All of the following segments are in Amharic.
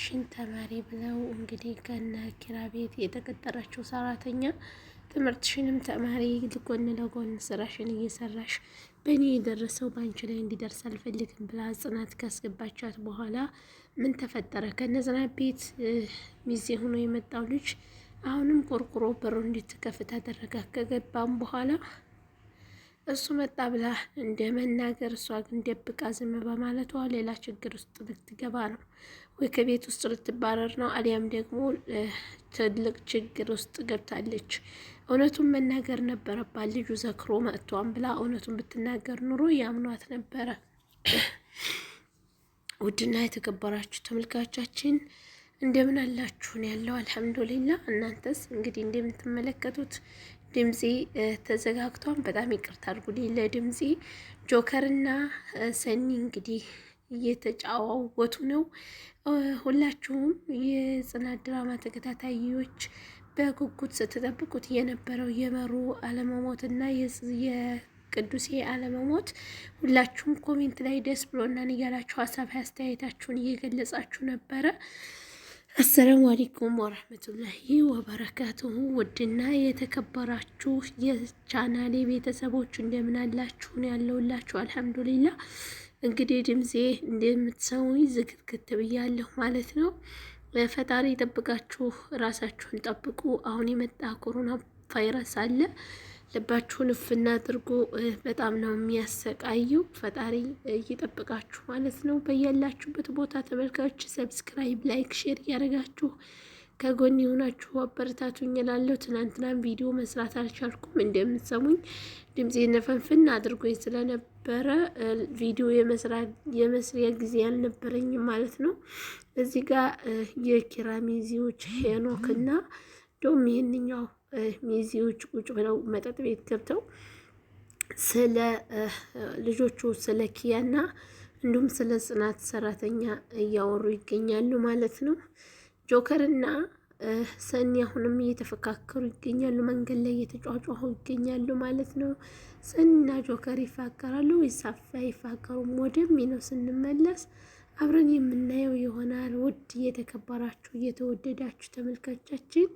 ትምህርትሽን ተማሪ ብለው እንግዲህ ከነ ኪራ ቤት የተቀጠረችው ሰራተኛ ትምህርትሽንም ተማሪ ጎን ለጎን ስራሽን እየሰራሽ በእኔ የደረሰው በአንቺ ላይ እንዲደርስ አልፈልግም ብላ ጽናት ካስገባቻት በኋላ ምን ተፈጠረ? ከነዝናብ ቤት ሚዜ ሆኖ የመጣው ልጅ አሁንም ቆርቆሮ በሩ እንድትከፍት አደረጋ። ከገባም በኋላ እሱ መጣ ብላ እንደ መናገር እሷ ግን ደብቃ ዝም በማለቷ ሌላ ችግር ውስጥ ልትገባ ነው። ወይ ከቤት ውስጥ ልትባረር ነው፣ አሊያም ደግሞ ትልቅ ችግር ውስጥ ገብታለች። እውነቱን መናገር ነበረባት። ልጁ ዘክሮ መጥቷን ብላ እውነቱን ብትናገር ኑሮ ያምኗት ነበረ። ውድና የተከበራችሁ ተመልካቾቻችን እንደምን አላችሁን? ያለው አልሐምዱሊላ። እናንተስ እንግዲህ እንደምትመለከቱት ድምፄ ተዘጋግቷን፣ በጣም ይቅርታ አድርጉልኝ ለድምፄ። ጆከርና ሰኒ እንግዲህ እየተጫዋወቱ ነው። ሁላችሁም የጽናት ድራማ ተከታታዮች በጉጉት ስትጠብቁት የነበረው የመሩ አለመሞትና የቅዱሴ አለመሞት ሁላችሁም ኮሜንት ላይ ደስ ብሎናን እያላችሁ ሀሳብ አስተያየታችሁን እየገለጻችሁ ነበረ። አሰላሙ አለይኩም ወረህመቱላሂ ወበረካቱሁ። ውድና የተከበራችሁ የቻናሌ ቤተሰቦች እንደምን አላችሁን? ያለውላችሁ አልሐምዱሊላ። እንግዲህ ድምፄ እንደምትሰሙኝ ዝግትግት ብያለሁ ማለት ነው። ፈጣሪ ይጠብቃችሁ፣ ራሳችሁን ጠብቁ። አሁን የመጣ ኮሮና ቫይረስ አለ። ልባችሁን እፍና አድርጎ በጣም ነው የሚያሰቃየው። ፈጣሪ ይጠብቃችሁ ማለት ነው። በያላችሁበት ቦታ ተመልካቾች ሰብስክራይብ፣ ላይክ፣ ሼር እያደረጋችሁ ከጎን የሆናችሁ አበረታቱኝ እላለሁ። ትናንትናም ቪዲዮ መስራት አልቻልኩም። እንደምትሰሙኝ ድምፄ ነፈንፍን አድርጎኝ ስለነበረ ቪዲዮ የመስሪያ ጊዜ አልነበረኝም ማለት ነው። እዚህ ጋር የኪራ ሚዜዎች ሄኖክ እና ዶም ይህንኛው ሚዜዎች ቁጭ ብለው መጠጥ ቤት ገብተው ስለ ልጆቹ ስለ ኪያና እንዲሁም ስለ ጽናት ሰራተኛ እያወሩ ይገኛሉ ማለት ነው። ጆከርና ሰኒ አሁንም እየተፈካከሩ ይገኛሉ። መንገድ ላይ እየተጫጫሁ ይገኛሉ ማለት ነው። ሰኒና ጆከር ይፋቀራሉ ወይስ አይፋቀሩም ወደሚለው ስንመለስ አብረን የምናየው ይሆናል። ውድ እየተከበራችሁ እየተወደዳችሁ ተመልካቻችን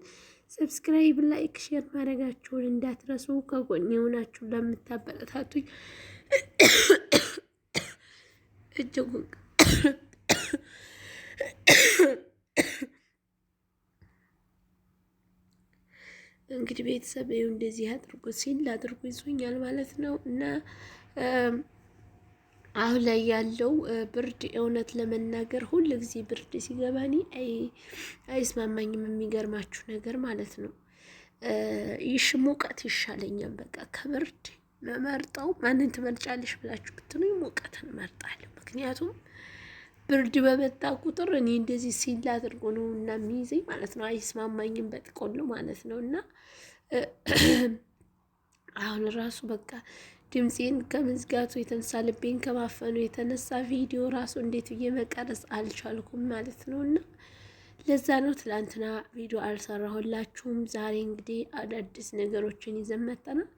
ሰብስክራይብ፣ ላይክ፣ ሼር ማድረጋችሁን እንዳትረሱ። ከጎን የሆናችሁ ለምታበረታቱኝ እጅጉን እንግዲህ ቤተሰብ ይኸው እንደዚህ አድርጎ ሲል አድርጎ ይዞኛል ማለት ነው። እና አሁን ላይ ያለው ብርድ እውነት ለመናገር ሁል ጊዜ ብርድ ሲገባኒ አይስማማኝም። የሚገርማችሁ ነገር ማለት ነው ሙቀት ይሻለኛል። በቃ ከብርድ መመርጠው ማንን ትመርጫለሽ ብላችሁ ብትሉኝ ሙቀትን እመርጣለሁ። ምክንያቱም ብርድ በመጣ ቁጥር እኔ እንደዚህ ሲል አድርጎ ነው እና የሚይዘኝ ማለት ነው። አይስማማኝም በጥቆሉ ማለት ነው። እና አሁን ራሱ በቃ ድምፄን ከመዝጋቱ የተነሳ ልቤን ከማፈኑ የተነሳ ቪዲዮ ራሱ እንዴት ብዬ መቀረጽ አልቻልኩም ማለት ነው። እና ለዛ ነው ትላንትና ቪዲዮ አልሰራሁላችሁም። ዛሬ እንግዲህ አዳዲስ ነገሮችን ይዘን መጥተናል።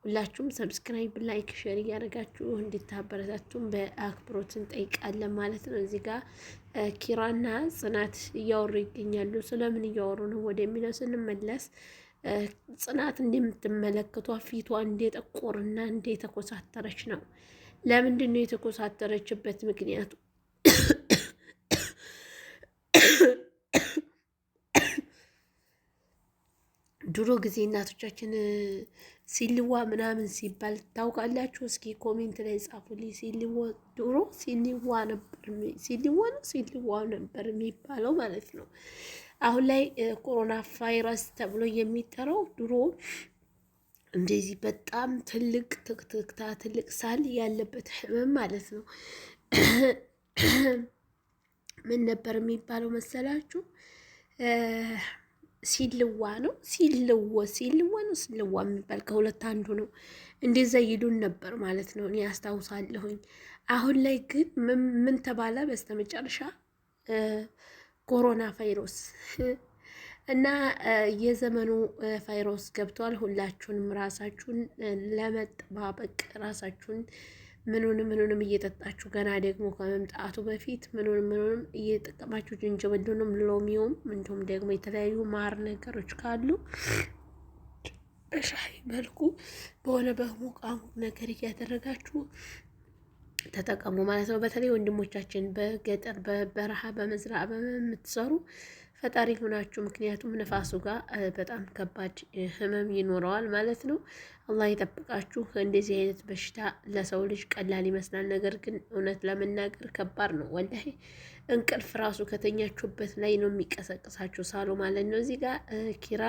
ሁላችሁም ሰብስክራይብ፣ ላይክ፣ ሼር እያደረጋችሁ እንድታበረታቱን በአክብሮት እንጠይቃለን ማለት ነው። እዚህ ጋር ኪራና ጽናት እያወሩ ይገኛሉ። ስለምን እያወሩ ነው ወደሚለው ስንመለስ ጽናት እንደምትመለከቷ ፊቷ እንደጠቆርና እንደተኮሳተረች ነው። ለምንድን ነው የተኮሳተረችበት ምክንያቱ? ድሮ ጊዜ እናቶቻችን ሲልዋ ምናምን ሲባል ታውቃላችሁ? እስኪ ኮሜንት ላይ ጻፉልኝ። ሲልዋ ድሮ ሲልዋ ነበር የሚባለው ማለት ነው። አሁን ላይ ኮሮና ቫይረስ ተብሎ የሚጠራው ድሮ እንደዚህ በጣም ትልቅ ትክትክታ ትልቅ ሳል ያለበት ህመም ማለት ነው። ምን ነበር የሚባለው መሰላችሁ? ሲልዋ ነው ሲልዋ የሚባል ከሁለት አንዱ ነው። እንደዛ ይሉን ነበር ማለት ነው። እኔ አስታውሳለሁኝ። አሁን ላይ ግን ምን ተባለ በስተመጨረሻ? ኮሮና ቫይረስ እና የዘመኑ ቫይረስ ገብቷል። ሁላችሁንም ራሳችሁን ለመጠባበቅ ራሳችሁን ምኑንም እየጠጣችሁ ገና ደግሞ ከመምጣቱ በፊት ምኑንም እየጠቀማችሁ ዝንጅብሉንም ሎሚውም እንዲሁም ደግሞ የተለያዩ ማር ነገሮች ካሉ በሻይ መልኩ በሆነ በሞቃ ነገር እያደረጋችሁ ተጠቀሙ ማለት ነው። በተለይ ወንድሞቻችን በገጠር በበረሃ በመዝራ በምትሰሩ ፈጣሪ ሆናችሁ፣ ምክንያቱም ነፋሱ ጋር በጣም ከባድ ህመም ይኖረዋል ማለት ነው። አላህ ይጠብቃችሁ። እንደዚህ አይነት በሽታ ለሰው ልጅ ቀላል ይመስላል፣ ነገር ግን እውነት ለመናገር ከባድ ነው። ወላሂ እንቅልፍ ራሱ ከተኛችሁበት ላይ ነው የሚቀሰቅሳችሁ ሳሉ ማለት ነው። እዚህ ጋር ኪራ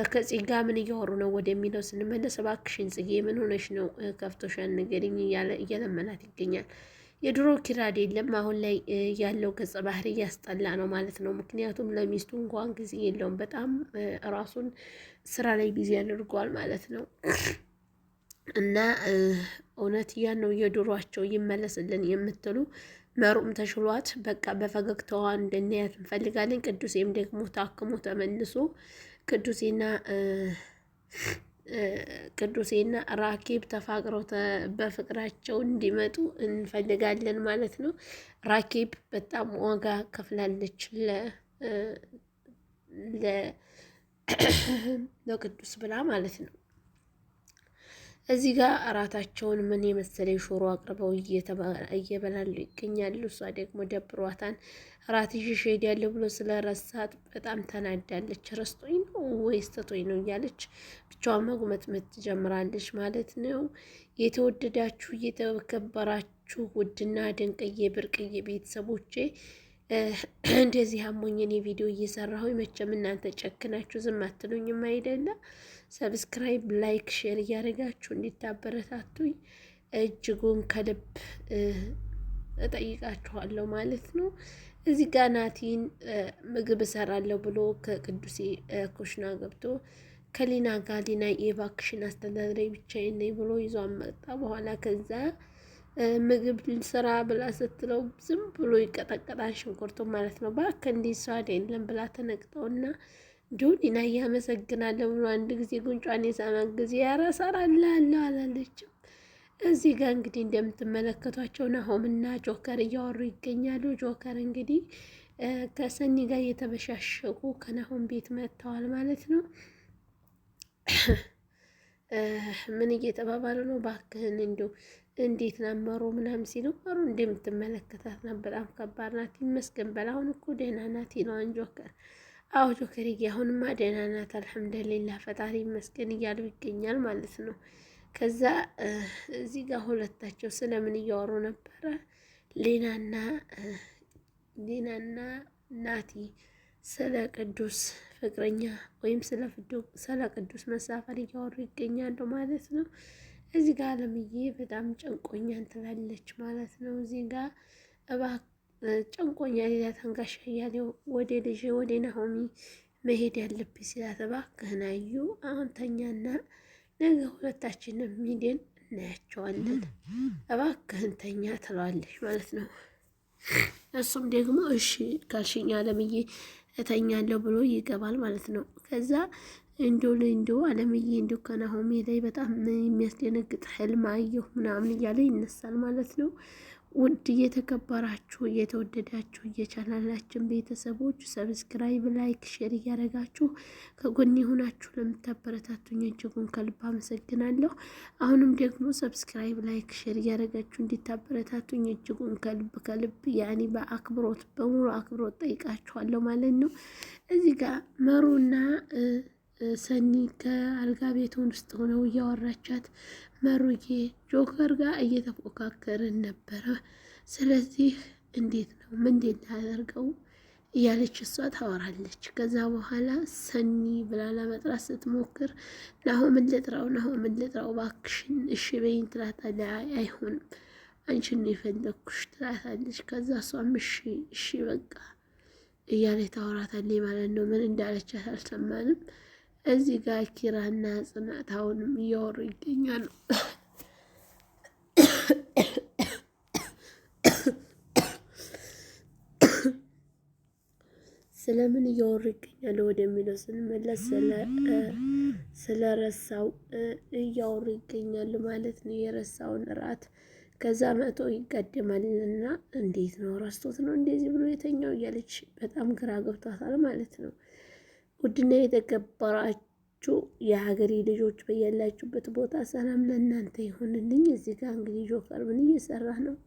ከጽጌ ጋር ምን እያወሩ ነው ወደሚለው ስንመለስ፣ እባክሽን ጽጌ ምን ሆነሽ ነው ከፍቶሻል ንገሪኝ እያለ እየለመናት ይገኛል። የድሮ ኪራ አይደለም አሁን ላይ ያለው ገጸ ባህሪ እያስጠላ ነው ማለት ነው። ምክንያቱም ለሚስቱ እንኳን ጊዜ የለውም፣ በጣም ራሱን ስራ ላይ ቢዚ ያደርገዋል ማለት ነው። እና እውነት ያን ነው የድሯቸው ይመለስልን የምትሉ መሩም ተሽሏት በቃ በፈገግታዋ እንድናያት እንፈልጋለን። ቅዱሴም ደግሞ ታክሞ ተመልሶ ቅዱሴና ራኬብ ተፋቅረው በፍቅራቸው እንዲመጡ እንፈልጋለን ማለት ነው። ራኬብ በጣም ዋጋ ከፍላለች ለቅዱስ ብላ ማለት ነው። እዚህ ጋር እራታቸውን ምን የመሰለ ሾሮ አቅርበው እየበላሉ ይገኛሉ። እሷ ደግሞ ደብሯታን እራት ይዤ እሄዳለሁ ብሎ ስለረሳት በጣም ተናዳለች። ረስቶኝ ነው ወይስ ትቶኝ ነው እያለች ብቻዋን መጉመጥመጥ ትጀምራለች ማለት ነው። የተወደዳችሁ የተከበራችሁ ውድና ድንቅዬ ብርቅዬ ቤተሰቦቼ እንደዚህ አሞኝ እኔ ቪዲዮ እየሰራሁኝ መቼም እናንተ ጨክናችሁ ዝም አትሉኝም አይደለም። ሰብስክራይብ፣ ላይክ፣ ሼር እያደረጋችሁ እንዲታበረታቱኝ እጅጉን ከልብ እጠይቃችኋለሁ ማለት ነው። እዚህ ጋር ናቲን ምግብ እሰራለሁ ብሎ ከቅዱሴ ኩሽና ገብቶ ከሊና ጋር ሊና የባክሽን አስተዳደሪ ብቻዬን ነኝ ብሎ ይዞ መጣ። በኋላ ከዛ ምግብ ስራ ብላ ስትለው ዝም ብሎ ይቀጠቀጣል ሽንኩርቱ ማለት ነው። እባክህ እንዲህ ሰው አይደለም ብላ ተነቅጠውና እንዲሁ ሊና እያመሰግናለሁ ብሎ አንድ ጊዜ ጉንጯን የሳመን ጊዜ ያረሰራላለሁ አላለችም። እዚህ ጋር እንግዲህ እንደምትመለከቷቸው ናሆምና ጆከር እያወሩ ይገኛሉ። ጆከር እንግዲህ ከሰኒ ጋር እየተበሻሸቁ ከናሆም ቤት መጥተዋል ማለት ነው። ምን እየተባባሉ ነው? እባክህን እንዲሁ እንዴት ናመሩ ምናምን ሲሉ መሩ እንደምትመለከታት ናት። በጣም ከባድ ናት። ይመስገን በል አሁን እኮ ደህና ናት ይለዋን ጆከር። አዎ ጆከር አሁንማ ደህና ናት አልሐምዱሊላህ ፈጣሪ ይመስገን እያሉ ይገኛል ማለት ነው። ከዛ እዚህ ጋር ሁለታቸው ስለምን እያወሩ ነበረ? ሌናና ናቲ ስለ ቅዱስ ፍቅረኛ ወይም ስለ ቅዱስ መሳፈር እያወሩ ይገኛሉ ማለት ነው። እዚህ ጋር አለምዬ በጣም ጨንቆኛን ትላለች ማለት ነው። እዚህ ጋር ጨንቆኛ ሌላ ተንጋሻ እያለው ወደ ልጅ ወደ ናሆሚ መሄድ ያለብኝ ሲላት እባክህን አዩ አሁን ተኛና ነገ ሁለታችንም ሚዲን እናያቸዋለን እባክህን ተኛ ትለዋለች ማለት ነው። እሱም ደግሞ እሺ ካልሽኝ አለምዬ እተኛለሁ ብሎ ይገባል ማለት ነው። ከዛ እንዶ አለምዬ እንዶ ከናሆሜ ላይ በጣም የሚያስደነግጥ ህልም አየሁ ምናምን እያለ ይነሳል ማለት ነው። ውድ እየተከበራችሁ እየተወደዳችሁ እየቻላላችን ቤተሰቦች ሰብስክራይብ፣ ላይክ፣ ሼር እያደረጋችሁ ከጎን የሆናችሁ ለምታበረታቱኝ እጅጉን ከልብ አመሰግናለሁ። አሁንም ደግሞ ሰብስክራይብ፣ ላይክ፣ ሼር እያደረጋችሁ እንዲታበረታቱኝ እጅጉን ከልብ ያኔ በአክብሮት በሙሉ አክብሮት ጠይቃችኋለሁ ማለት ነው። እዚህ ጋር መሩና ሰኒ ከአልጋ ቤቱን ውስጥ ሆነው እያወራቻት መሩዬ ጆከር ጋር እየተፎካከርን ነበረ። ስለዚህ እንዴት ነው ምንድን ላደርገው እያለች እሷ ታወራለች። ከዛ በኋላ ሰኒ ብላ ለመጥራት ስትሞክር ናሆምን ልጥራው እባክሽን እሺ በይኝ ትላታለች። አይሆንም አንቺን ነው የፈለግኩሽ ትላታለች። ከዛ እሷም እሺ በቃ እያለች ታወራታለች ማለት ነው። ምን እንዳለቻት አልሰማንም። እዚህ ጋር ኪራና ጽናት አሁንም እያወሩ ይገኛሉ። ስለምን እያወሩ ይገኛሉ ወደሚለው ስንመለስ ስለረሳው እያወሩ ይገኛሉ ማለት ነው። የረሳውን እራት ከዛ መቶ ይጋደማልና እንዴት ነው ረስቶት ነው እንደዚህ ብሎ የተኛው እያለች በጣም ግራ ገብቷታል ማለት ነው። ውድና የተከበራችሁ የሀገሬ ልጆች በያላችሁበት ቦታ ሰላም ለእናንተ ይሁንልኝ። እዚህ ጋር እንግዲህ ጆከር ምን እየሰራ ነው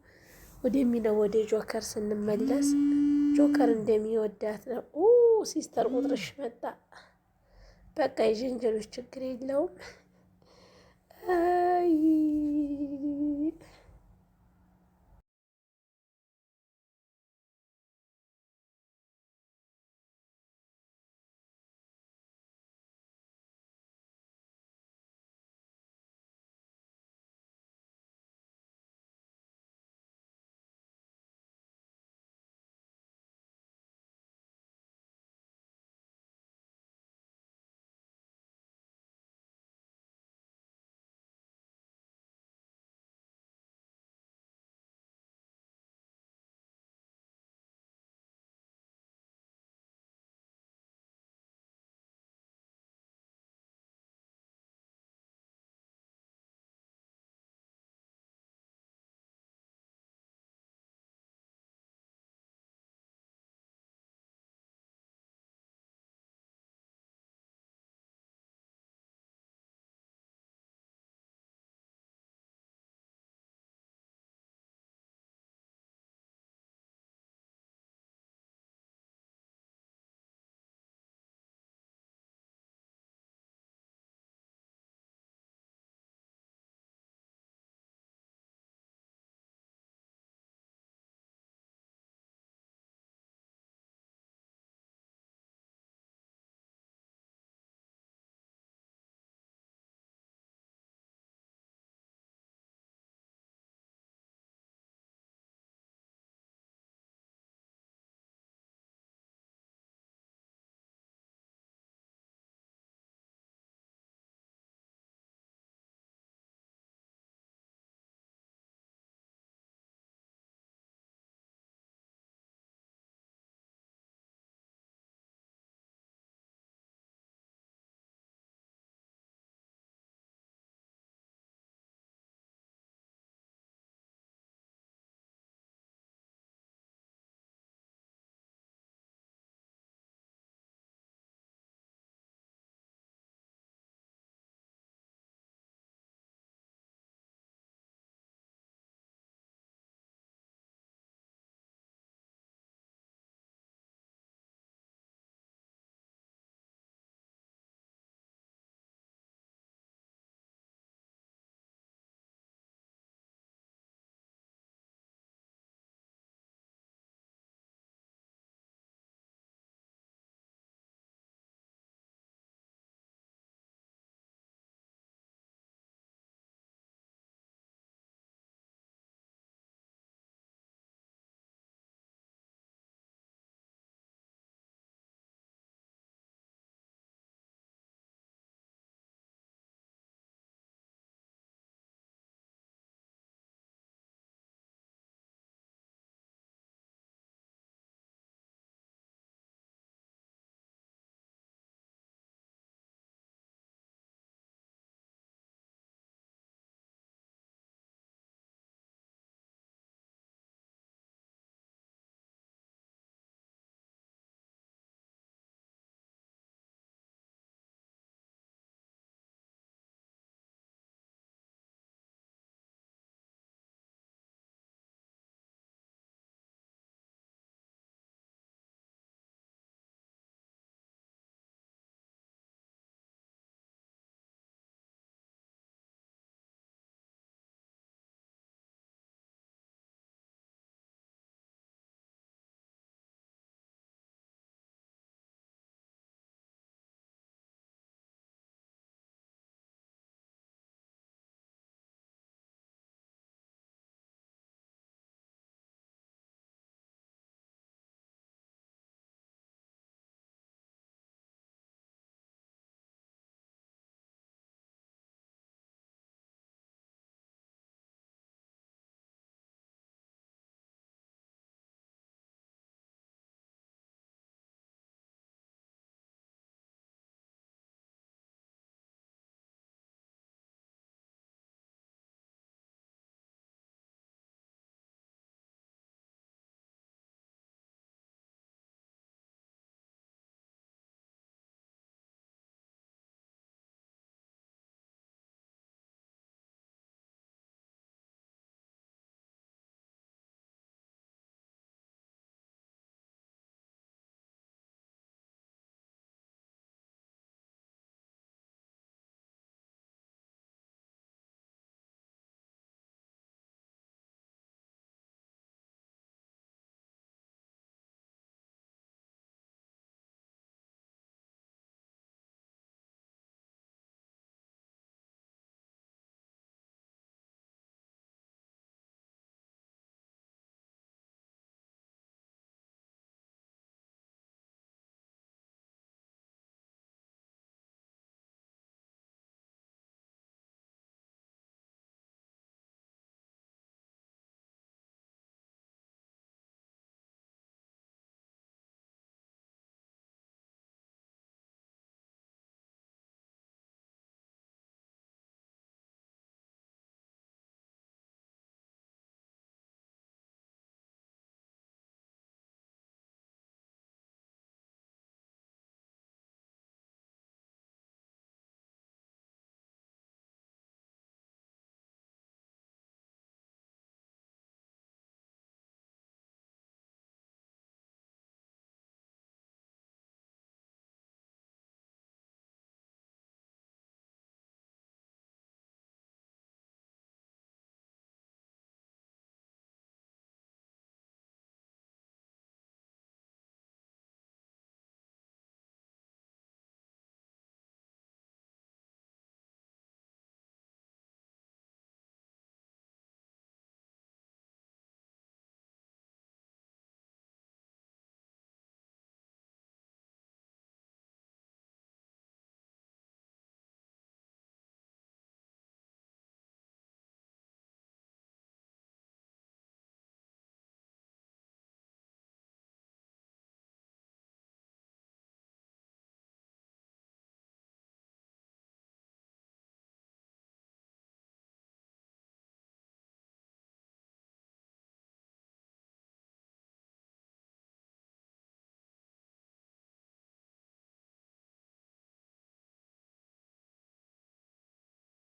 ወደሚለው ወደ ጆከር ስንመለስ ጆከር እንደሚወዳት ነው። ሲስተር ቁጥርሽ መጣ። በቃ የጀንጀሎች ችግር የለውም። አይ